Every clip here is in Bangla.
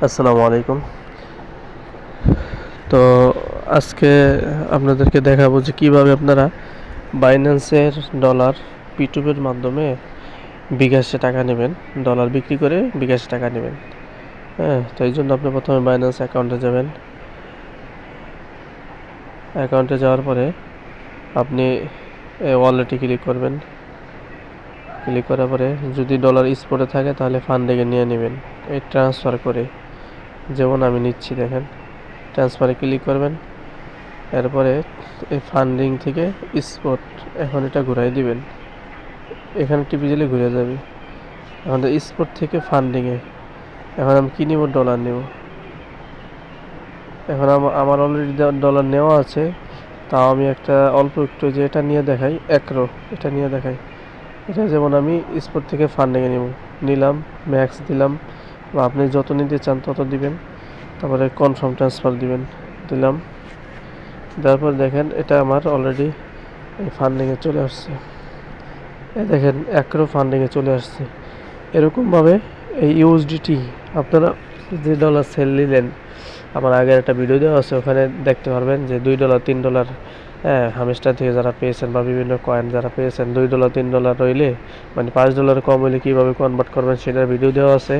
আসসালামু আলাইকুম। তো আজকে আপনাদেরকে দেখাবো যে কিভাবে আপনারা বাইন্যান্সের ডলার পিটুপের মাধ্যমে বিকাশে টাকা নেবেন, ডলার বিক্রি করে বিকাশে টাকা নেবেন। হ্যাঁ, তো এই জন্য আপনি প্রথমে বাইন্যান্স অ্যাকাউন্টে যাবেন। অ্যাকাউন্টে যাওয়ার পরে আপনি ওয়ালেটে ক্লিক করবেন। ক্লিক করার পরে যদি ডলার স্পটে থাকে তাহলে ফান্ডিংয়ে নিয়ে নেবেন এই ট্রান্সফার করে, যেমন আমি নিচ্ছি। দেখেন, ট্রান্সফারে ক্লিক করবেন। এরপরে এই ফান্ডিং থেকে স্পট, এখন এটা ঘুরাই দিবেন। এখানে টিপে দিলে ঘুরে যাবে। এখন স্পট থেকে ফান্ডিংয়ে, এখন আমি কি নিব? ডলার নেব। এখন আমার অলরেডি ডলার নেওয়া আছে, তাও আমি একটা অল্প একটু যে এটা নিয়ে দেখাই, এটা নিয়ে দেখাই। এটা যেমন আমি স্পট থেকে ফান্ডিংয়ে নিলাম, ম্যাক্স দিলাম, বা আপনি যত নিতে চান তত দিবেন। তারপরে কনফার্ম ট্রান্সফার দিলাম। তারপর দেখেন এটা আমার অলরেডি ফান্ডিংয়ে চলে আসছে। দেখেন ফান্ডিংয়ে চলে আসছে। এরকমভাবে এই ইউএসডিটি আপনারা যে ডলার সেল নিলেন, আমার আগের একটা ভিডিও দেওয়া আছে, ওখানে দেখতে পারবেন যে $2 $3, হ্যাঁ, হামেস্টার থেকে যারা পেয়েছেন বা বিভিন্ন কয়েন যারা পেয়েছেন, $2 $3 রইলে মানে $5 কম হলে কীভাবে কনভার্ট করবেন সেটার ভিডিও দেওয়া আছে।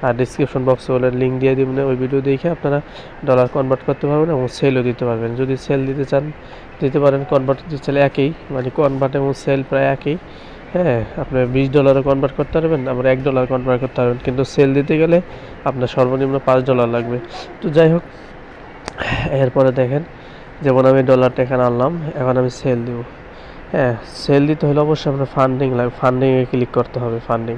আর ডিসক্রিপশন বক্সে ওদের লিঙ্ক দিয়ে দিবেন, ওই ভিডিও দেখে আপনারা ডলার কনভার্ট করতে পারবেন এবং সেলও দিতে পারবেন। যদি সেল দিতে চান দিতে পারেন, কনভার্ট দিতে চাইলে একই, মানে কনভার্ট এবং সেল প্রায় একই। হ্যাঁ, আপনি $20 কনভার্ট করতে পারবেন, আবার $1 কনভার্ট করতে পারবেন, কিন্তু সেল দিতে গেলে আপনার সর্বনিম্ন $5 লাগবে। তো যাই হোক, এরপরে দেখেন যেমন আমি ডলারটা এখানে আনলাম, এখন আমি সেল দিব। হ্যাঁ, সেল দিতে হলে অবশ্যই আপনার ফান্ডিং লাগবে, ফান্ডিংয়ে ক্লিক করতে হবে। ফান্ডিং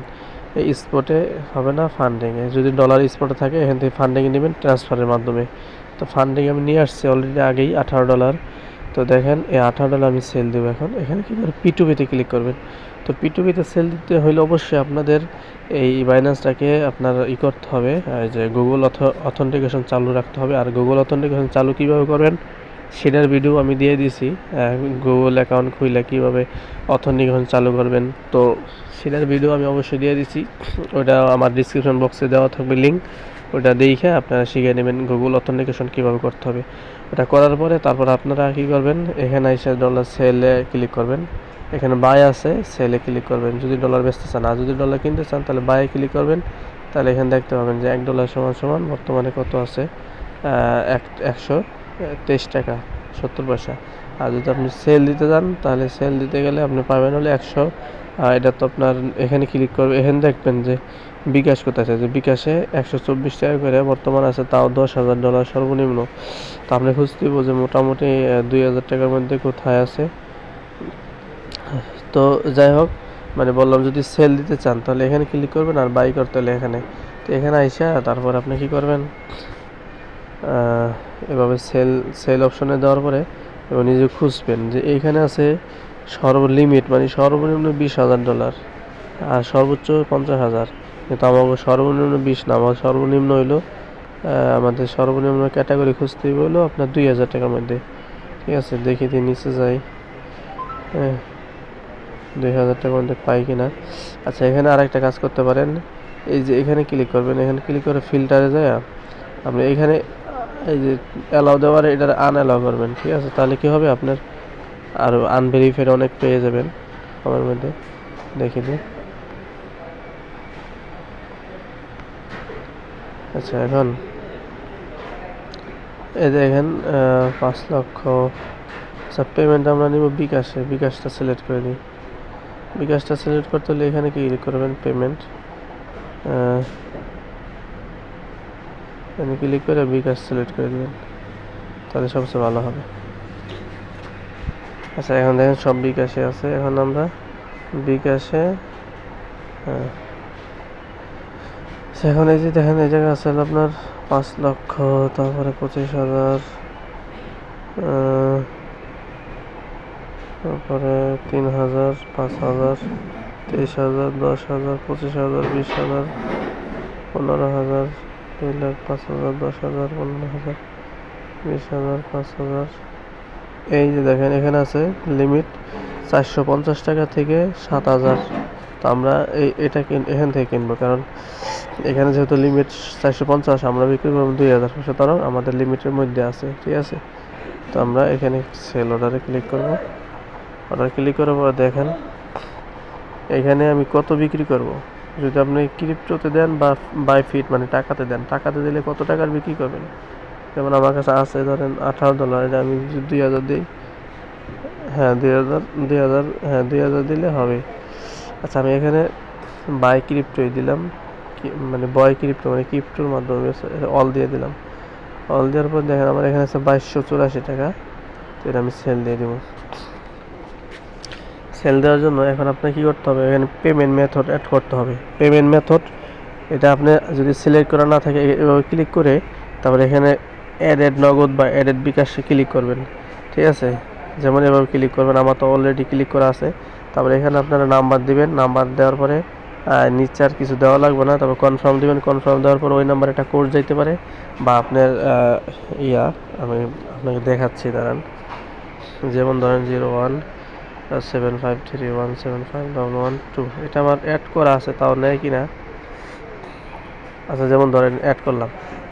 এই স্পটে হবে না, ফান্ডিংয়ে। যদি ডলার স্পটে থাকে এখান থেকে ফান্ডিংয়ে নেবেন ট্রান্সফারের মাধ্যমে। তো ফান্ডিং আমি নিয়ে আসছি অলরেডি আগেই $18। তো দেখেন এই $18 আমি সেল দেবো। এখন এখানে কী করে পিটুপিতে ক্লিক করবেন। তো পিটুপিতে সেল দিতে হলে অবশ্যই আপনাদের এই বাইন্যান্সটাকে আপনার করতে হবে, যে গুগল অথেন্টিকেশন চালু রাখতে হবে। আর গুগল অথেন্টিকেশন চালু কীভাবে করবেন সেটার ভিডিও আমি দিয়ে দিছি। গুগল অ্যাকাউন্ট খুলে কীভাবে অথেন্টিকেশন চালু করবেন, তো সেটার ভিডিও আমি অবশ্যই দিয়ে দিছি। ওটা আমার ডিসক্রিপশন বক্সে দেওয়া থাকবে লিঙ্ক, ওটা দেখে আপনারা শিখে নেবেন গুগল অথেন্টিকেশন কীভাবে করতে হবে। ওটা করার পরে তারপর আপনারা কী করবেন, এখানে এসে ডলার সেলে ক্লিক করবেন। এখানে বাই আছে, সেলে ক্লিক করবেন যদি ডলার বেচতে চান। আর যদি ডলার কিনতে চান তাহলে বাইয়ে ক্লিক করবেন। তাহলে এখানে দেখতে পাবেন যে $1 সমান বর্তমানে কত আছে, 123.70 টাকা। আর যদি আপনি সেল দিতে চান তাহলে সেল দিতে গেলে আপনি পাবেন হলে 100। এটা তো আপনার এখানে ক্লিক করবে, এখানে দেখবেন যে বিকাশ কোথায় আছে, যে বিকাশে 124 টাকা করে বর্তমান আছে, তাও $10,000 সর্বনিম্ন। তো আপনি খুঁজতে যে মোটামুটি 2,000 টাকার মধ্যে কোথায় আছে। তো যাই হোক, মানে বললাম যদি সেল দিতে চান তাহলে এখানে ক্লিক করবেন, আর বাই করতে হলে এখানে। তো এখানে আইসা তারপর আপনি কি করবেন, এভাবে সেল অপশনে দেওয়ার পরে এবং নিজে খুঁজবেন যে এইখানে আছে সর্বলিমিট, মানে সর্বনিম্ন $20,000 আর সর্বোচ্চ 50,000। কিন্তু আমার সর্বনিম্ন 20 না, আমার সর্বনিম্ন হইলো আমাদের সর্বনিম্ন ক্যাটাগরি খুঁজতে হইলো আপনার 2,000 টাকার মধ্যে। ঠিক আছে, দেখি দিয়ে নিচে যাই। হ্যাঁ, 2,000 টাকার মধ্যে পাই কিনা। আচ্ছা, এখানে আরেকটা কাজ করতে পারেন, এই যে এখানে ক্লিক করবেন, এখানে ক্লিক করে ফিল্টারে যায় আপনি এখানে এই যে অ্যালাউ দেওয়ার এটা আনঅ্যালাউ করবেন। ঠিক আছে, তাহলে কি হবে, আপনার আরও আনভেরিফাইড অনেক পেয়ে যাবেন আমার মধ্যে। দেখে দিন। আচ্ছা, এখন এই দেখেন 5 লক্ষ। আচ্ছা, পেমেন্ট আমরা নিব বিকাশে, বিকাশটা সিলেক্ট করে দিই। বিকাশটা সিলেক্ট করতে হলে এখানে ক্লিক করবেন পেমেন্ট, এখানে ক্লিক করে বিকাশ সিলেক্ট করে দেবেন, তাহলে সবচেয়ে ভালো হবে। আচ্ছা, এখন দেখেন সব বিকাশে আছে। এখন আমরা বিকাশে, হ্যাঁ, এখন এই যে দেখেন এই জায়গায় আছে আপনার 5 লক্ষ, তারপরে 25,000, তারপরে 3,000, 5,000, 23,000, 10,000, 25,000, 20,000, 15,000, 2,00,000, 5,000, 10,000, 15,000, 20,000, 5,000। এই যে দেখেন এখানে আছে লিমিট 450 টাকা থেকে 7,000। তো আমরা এটা এখান থেকে কিনবো, কারণ এখানে যেহেতু লিমিট 450, আমরা বিক্রি করবো 2000, সুতরাং আমাদের লিমিটের মধ্যে আছে, ঠিক আছে। তো আমরা এখানে সেল অর্ডারে ক্লিক করব। অর্ডার ক্লিক করার পর দেখেন এখানে আমি কত বিক্রি করব। যদি আপনি ক্রিপ্টোতে দেন বা বাই ফিট মানে টাকাতে দেন, টাকাতে দিলে কত টাকার বিক্রি করবেন। যেমন আমার কাছে আছে ধরেন $18, এটা আমি যদি 2000 দিই, হ্যাঁ 2000 হ্যাঁ 2000 দিলে হবে। আচ্ছা আমি এখানে বাই ক্রিপ্টোই দিলাম, মানে বয় ক্রিপ্টো মানে ক্রিপ্টোর মাধ্যমে অল দিয়ে দিলাম। অল দেওয়ার পর দেখেন আমার এখানে আছে 2284 টাকা। তো এটা আমি সেল দিয়ে দিব। সেল দেওয়ার জন্য এখন আপনাকে কী করতে হবে, এখানে পেমেন্ট মেথড অ্যাড করতে হবে। পেমেন্ট মেথড এটা আপনি যদি সিলেক্ট করা না থাকে এভাবে ক্লিক করে তারপরে এখানে অ্যাডেড নগদ বা অ্যাডেড বিকাশে ক্লিক করবেন, ঠিক আছে। যেমন এভাবে ক্লিক করবেন, আমার তো অলরেডি ক্লিক করা আছে। তারপরে এখানে আপনারা নাম্বার দিবেন, নাম্বার দেওয়ার পরে নিচে আর কিছু দেওয়া লাগবে না, তারপর কনফার্ম দিবেন। কনফার্ম দেওয়ার পর ওই নাম্বারে একটা কোড যাইতে পারে, বা আপনার আমি আপনাকে দেখাচ্ছি দাঁড়ান। যেমন ধরেন 017531751112, এটা আমার অ্যাড করা আছে, তাও নেয় কি না। আচ্ছা যেমন ধরেন অ্যাড করলাম।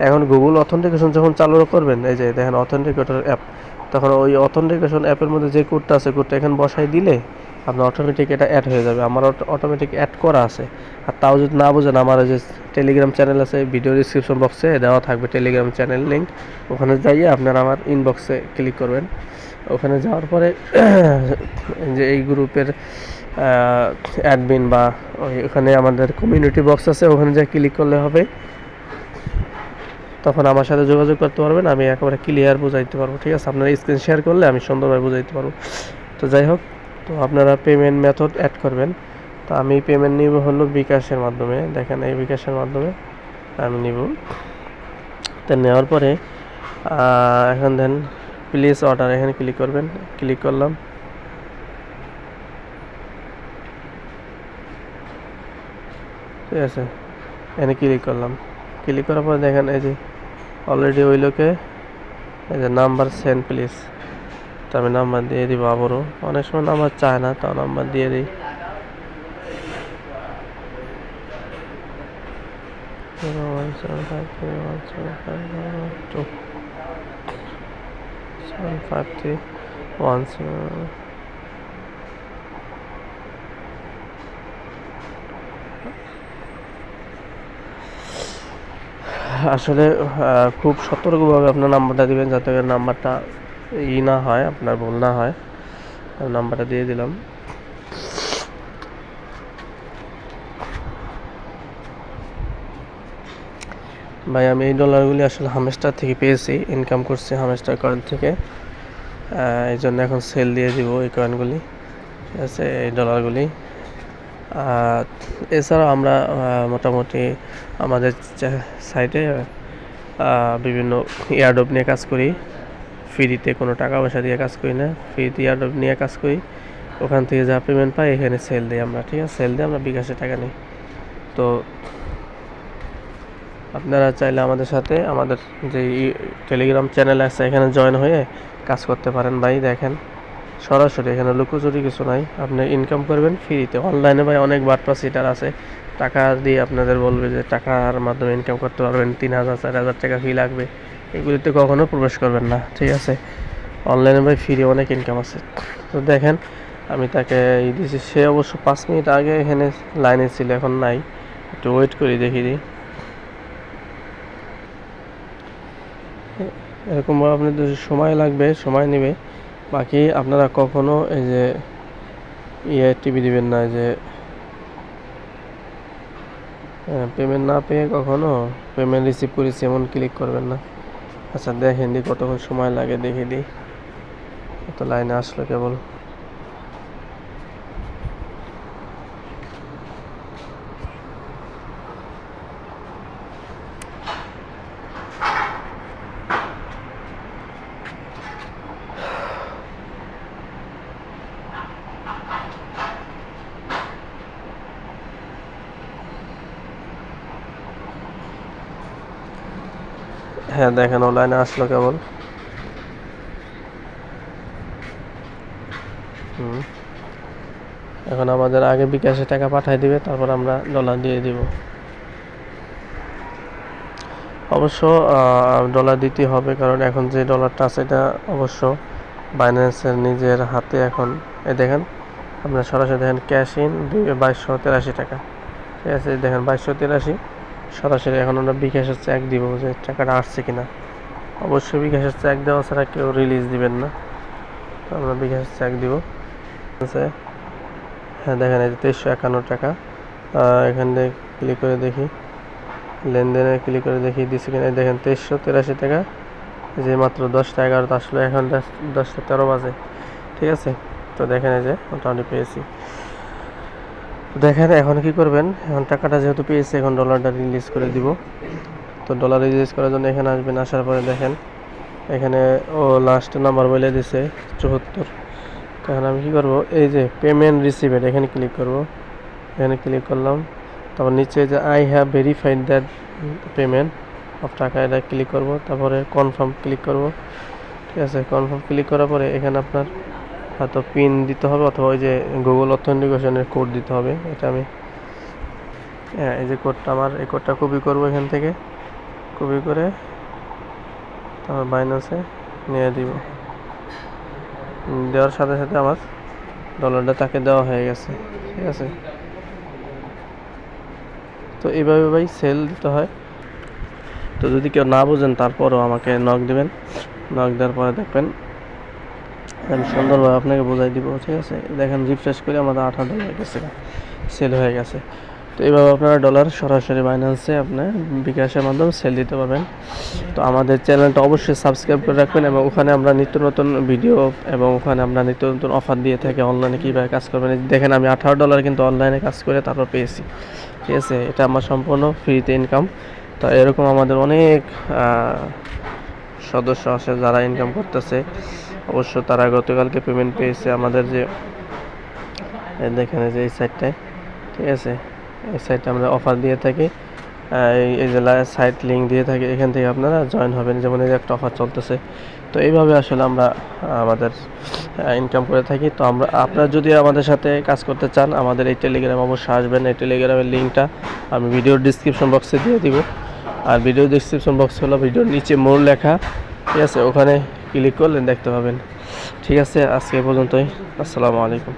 এখন গুগল অথেন্টিকেশন যখন চালু করবেন, এই যে দেখেন অথেন্টিকেটর অ্যাপ, তখন ওই অথেন্টিকেশন অ্যাপের মধ্যে যে কোডটা আছে কোডটা এখানে বসাই দিলে আপনার অটোমেটিক এটা অ্যাড হয়ে যাবে। আমার অটোমেটিক অ্যাড করা আছে। আর তাও যদি না বোঝেন, আমার যে টেলিগ্রাম চ্যানেল আছে, ভিডিও ডিসক্রিপশন বক্সে দেওয়া থাকবে টেলিগ্রাম চ্যানেল লিঙ্ক, ওখানে যাইয়ে আপনারা আমার ইনবক্সে ক্লিক করবেন। ওখানে যাওয়ার পরে যে এই গ্রুপের অ্যাডমিন বা ওখানে আমাদের কমিউনিটি বক্স আছে, ওখানে যা ক্লিক করলে হবে, তখন আমার সাথে যোগাযোগ করতে পারবেন। আমি একেবারে ক্লিয়ার বুঝাইতে পারবো, ঠিক আছে। আপনারা স্ক্রিন শেয়ার করলে আমি সুন্দরভাবে বুঝাইতে পারবো। তো যাই হোক, তো আপনারা পেমেন্ট মেথড অ্যাড করবেন। তো আমি পেমেন্ট নিব হলো বিকাশের মাধ্যমে। দেখেন এই বিকাশের মাধ্যমে আমি নিব। তো নেওয়ার পরে এখন দেন প্লিজ অর্ডার, এখানে ক্লিক করবেন। ক্লিক করলাম, ঠিক আছে। এখানে ক্লিক করলাম। ক্লিক করার পর দেখেন এই যে অলরেডি ওই লোকে এই যে নাম্বার সেন্ড প্লিজ, তো আমি নাম্বার দিয়ে দিব আবারও। অনেক সময় নাম্বার চায় না, তাও নাম্বার দিয়ে দিই। 0175312 আসলে খুব সতর্কভাবে আপনার নাম্বারটা দিবেন, যাতে নাম্বারটা না হয়, আপনার ভুল না হয়। নাম্বারটা দিয়ে দিলাম। ভাই আমি এই ডলারগুলি আসলে হামেস্টার থেকে পেয়েছি, ইনকাম করছি হামেস্টার কয়েন থেকে। এই জন্য এখন সেল দিয়ে দিব এই কয়েনগুলি, ঠিক আছে, এই ডলারগুলি। এছাড়াও আমরা মোটামুটি আমাদের সাইটে বিভিন্ন এয়ারড্রপ নিয়ে কাজ করি। ফ্রিতে কোনো টাকা পয়সা দিয়ে কাজ করি না, ফ্রিতে এয়ারড্রপ নিয়ে কাজ করি। ওখান থেকে যা পেমেন্ট পাই এখানে সেল দিই আমরা, ঠিক আছে। সেল দিয়ে আমরা বিকাশে টাকা নিই। তো আপনারা চাইলে আমাদের সাথে আমাদের যে টেলিগ্রাম চ্যানেল আছে এখানে জয়েন হয়ে কাজ করতে পারেন। ভাই দেখেন সরাসরি এখানে লুকোচুরি কিছু নাই, আপনি ইনকাম করবেন ফ্রিতে। অনলাইনে ভাই অনেক বাটপা সিটার আছে, টাকা দিয়ে আপনাদের বলবে যে টাকার মাধ্যমে ইনকাম করতে পারবেন, 3000 4000 টাকা ফি লাগবে। এগুলিতে কখনো প্রবেশ করবেন না, ঠিক আছে। অনলাইনে ভাই ফ্রি অনেক ইনকাম আছে। তো দেখেন আমি তাকে দিয়েছি, সে অবশ্য 5 মিনিট আগে এখানে লাইনে ছিল, এখন নাই। একটু ওয়েট করি, দেখি দিই। এরকমভাবে আপনাদের সময় লাগবে, সময় নেবে। বাকি আপনারা কখনো এই যে টিভি দিবেন না, যে পেমেন্ট না পেয়ে কখনো পেমেন্ট রিসিভ করেছি এমন ক্লিক করবেন না। আচ্ছা দেখেন দিই কতক্ষণ সময় লাগে, দেখে দিই। এত লাইনে আসলো কেবল। হ্যাঁ দেখেন অনলাইনে আসলো কেবল। এখন আমাদের আগে বিকাশে টাকা পাঠিয়ে দিবে, তারপর আমরা ডলার দিয়ে দিব। অবশ্য ডলার দিতে হবে, কারণ এখন যে ডলারটা আছে এটা অবশ্য বাইন্যান্সের নিজের হাতে। এখন এই দেখেন আপনার সরাসরি দেখেন ক্যাশ ইন 2283 টাকা, ঠিক আছে। দেখেন 2283 সরাসরি। এখন আমরা বিকাশের চেক দিব যে টাকাটা আসছে কিনা। অবশ্যই বিকাশের চেক দেওয়া ছাড়া কেউ রিলিজ দিবেন না, তো আমরা বিকাশের চেক দিব। হ্যাঁ দেখেন এই যে 2351 টাকা। এখান থেকে ক্লিক করে দেখি, লেনদেনে ক্লিক করে দেখি দিচ্ছে কিনা। দেখেন 2383 টাকা, যে মাত্র 10টা 11 আসলে, এখন 10টা 13 বাজে, ঠিক আছে। তো দেখেন এই যে মোটামুটি পেয়েছি। দেখেন এখন কি করবেন, এখন টাকাটা যেহেতু পেয়েছি, এখন ডলারটা রিলিজ করে দিব। তো ডলার রিলিজ করার জন্য এখানে আসবেন, আসার পরে দেখেন এখানে ও লাস্ট নাম্বার বলে দিছে 74। এখন আমি কি করব, এই যে পেমেন্ট রিসিভেড এখানে ক্লিক করব। এখানে ক্লিক করলাম, তারপর নিচে যে I have verified that payment of টাকা, এটা ক্লিক করব। তারপরে কনফার্ম ক্লিক করব, ঠিক আছে। কনফার্ম ক্লিক করার পরে এখানে আপনার হয়তো পিন দিতে হবে, অথবা ওই যে গুগল অথেন্টিকেশনের কোড দিতে হবে। এটা আমি এই যে কোডটা, আমার এই কোডটা কপি করব, এখান থেকে কপি করে তারপর বাইন্যান্সে নিয়ে দিব। দেওয়ার সাথে সাথে আমার ডলারটা তাকে দেওয়া হয়ে গেছে, ঠিক আছে। তো এইভাবে ভাই সেল দিতে হয়। তো যদি কেউ না বোঝেন তারপরও আমাকে নক দিবেন, নক দেওয়ার পরে দেখবেন আমি সুন্দরভাবে আপনাকে বোঝাই দিব, ঠিক আছে। দেখেন রিফ্রেশ করে আমাদের $8 গেছে, সেল হয়ে গেছে। তো এইভাবে আপনারা ডলার সরাসরি বাইন্যান্সে আপনার বিকাশের মাধ্যমে সেল দিতে পারবেন। তো আমাদের চ্যানেলটা অবশ্যই সাবস্ক্রাইব করে রাখবেন, এবং ওখানে আমরা নিত্য নতুন ভিডিও এবং ওখানে আমরা নিত্য নতুন অফার দিয়ে থাকি। অনলাইনে কীভাবে কাজ করবেন, দেখেন আমি $18 কিন্তু অনলাইনে কাজ করে তারপর পেয়েছি, ঠিক আছে। এটা আমার সম্পূর্ণ ফ্রিতে ইনকাম। তো এরকম আমাদের অনেক সদস্য আছে যারা ইনকাম করতেছে। অবশ্য তারা গতকালকে পেমেন্ট পেয়েছে আমাদের যে দেখেন যে এই সাইটটায়, ঠিক আছে। এই সাইটটা আমরা অফার দিয়ে থাকি, এই যে সাইট লিঙ্ক দিয়ে থাকি, এখান থেকে আপনারা জয়েন হবেন। যেমন এই যে একটা অফার চলতেছে। তো এইভাবে আসলে আমরা আমাদের ইনকাম করে থাকি। তো আপনারা যদি আমাদের সাথে কাজ করতে চান, আমাদের এই টেলিগ্রাম অবশ্যই আসবেন। এই টেলিগ্রামের লিঙ্কটা আমি ভিডিওর ডিসক্রিপশন বক্সে দিয়ে দিব। আর ভিডিও ডিসক্রিপশন বক্স হলো ভিডিওর নিচে মোর লেখা, ঠিক আছে। ওখানে ক্লিক করলে দেখতে পাবেন, ঠিক আছে। আজকে পর্যন্তই, আসসালামু আলাইকুম।